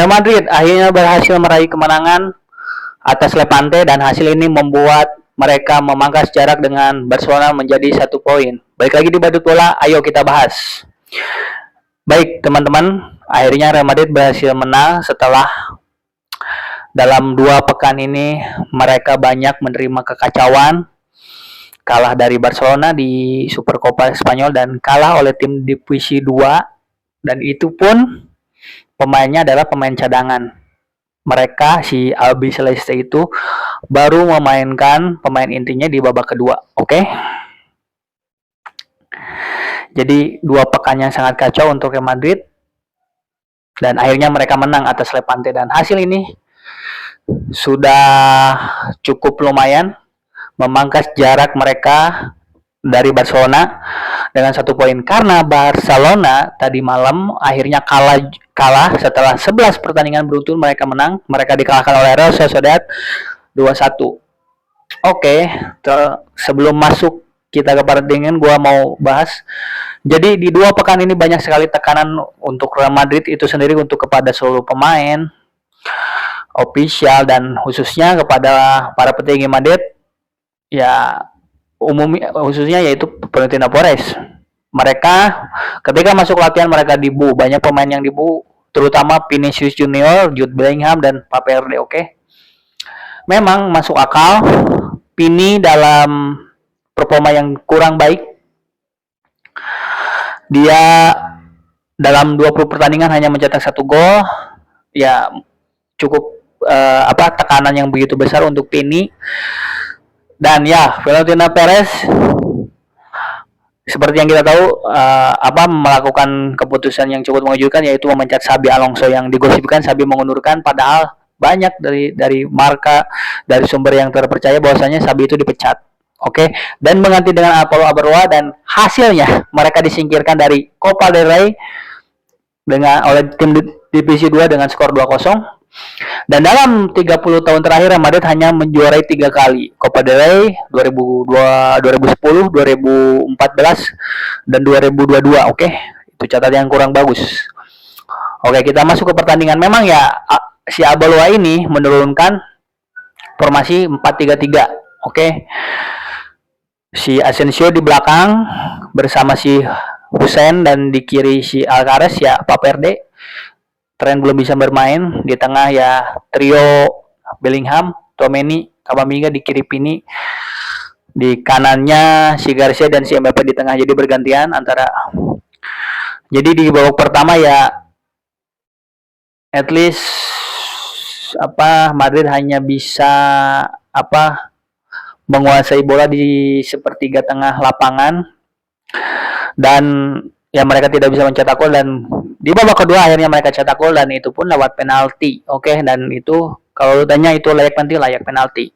Real Madrid akhirnya berhasil meraih kemenangan atas Levante dan hasil ini membuat mereka memangkas jarak dengan Barcelona menjadi 1 poin. Baik lagi di Badut Bola, ayo kita bahas. Baik teman-teman, akhirnya Real Madrid berhasil menang setelah dalam 2 pekan ini mereka banyak menerima kekacauan, kalah dari Barcelona di Supercopa Spanyol dan kalah oleh tim divisi 2, dan itu pun pemainnya adalah pemain cadangan. Mereka si Albi Celeste itu baru memainkan pemain intinya di babak kedua. Oke. Jadi 2 pekan yang sangat kacau untuk Real Madrid dan akhirnya mereka menang atas Levante dan hasil ini sudah cukup lumayan memangkas jarak mereka dari Barcelona dengan 1 poin, karena Barcelona tadi malam akhirnya kalah setelah 11 pertandingan beruntun mereka menang. Mereka dikalahkan oleh Real Sociedad 2-1. Oke, sebelum masuk kita ke pertandingan, gua mau bahas. Jadi di 2 pekan ini banyak sekali tekanan untuk Real Madrid itu sendiri, untuk kepada seluruh pemain, official, dan khususnya kepada para petinggi Madrid ya, umumnya khususnya yaitu Florentino Perez. Mereka ketika masuk latihan mereka dibu, banyak pemain yang dibu, terutama Vinicius Junior, Jude Bellingham, dan Valverde. Oke. Memang masuk akal Vini dalam performa yang kurang baik. Dia dalam 20 pertandingan hanya mencetak 1 gol. Ya cukup tekanan yang begitu besar untuk Vini. Dan ya, Florentino Perez seperti yang kita tahu melakukan keputusan yang cukup mengejutkan, yaitu memecat Xabi Alonso yang digosipkan Xabi mengundurkan, padahal banyak dari marka dari sumber yang terpercaya bahwasanya Xabi itu dipecat. Oke, dan mengganti dengan Alvaro Arbeloa, dan hasilnya mereka disingkirkan dari Copa del Rey oleh tim divisi 2 dengan skor 2-0. Dan dalam 30 tahun terakhir Real Madrid hanya menjuarai 3 kali Copa del Rey, 2002, 2010, 2014, dan 2022. Oke, itu catatan yang kurang bagus. Oke, kita masuk ke pertandingan. Memang ya si Arbeloa ini menurunkan formasi 4-3-3. Oke. Si Asensio di belakang bersama si Hussein, dan di kiri si Alcaraz ya Valverde. Trent belum bisa bermain. Di tengah ya trio Bellingham, Tchouaméni, Camavinga, di kiri Vini. Di kanannya si Garcia dan si Mbappe di tengah. Jadi bergantian antara. Jadi di babak pertama ya at least Madrid hanya bisa menguasai bola di sepertiga tengah lapangan, dan ya mereka tidak bisa mencetak gol, dan di babak kedua akhirnya mereka cetak gol, dan itu pun lewat penalti. Oke, dan itu kalau tanya itu layak penalti.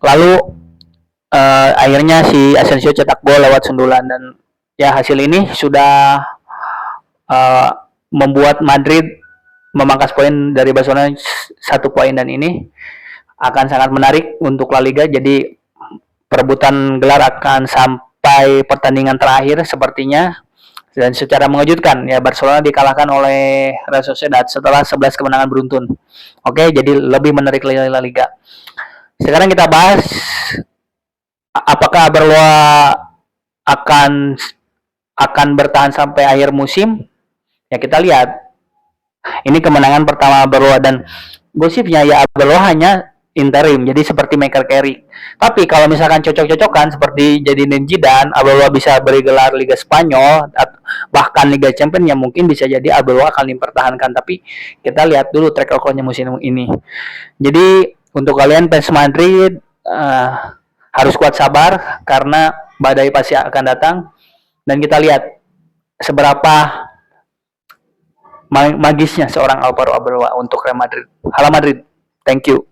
Lalu akhirnya si Asensio cetak gol lewat sundulan, dan ya hasil ini sudah membuat Madrid memangkas poin dari Barcelona 1 poin, dan ini akan sangat menarik untuk La Liga. Jadi perebutan gelar akan sampai pertandingan terakhir sepertinya. Dan secara mengejutkan ya Barcelona dikalahkan oleh Real Sociedad setelah 11 kemenangan beruntun. Oke, jadi lebih menarik La Liga. Sekarang kita bahas apakah Arbeloa akan bertahan sampai akhir musim. Ya kita lihat. Ini kemenangan pertama Arbeloa, dan gosipnya ya Arbeloa hanya interim, jadi seperti Michael Carrick. Tapi kalau misalkan cocok-cocokan seperti Zinedine Zidane, Arbeloa bisa beri gelar Liga Spanyol, bahkan Liga Champions, ya mungkin bisa jadi Arbeloa akan dipertahankan. Tapi kita lihat dulu track record-nya musim ini. Jadi untuk kalian fans Madrid harus kuat sabar, karena badai pasti akan datang, dan kita lihat seberapa magisnya seorang Alvaro Arbeloa untuk Real Madrid. Halo Madrid, thank you.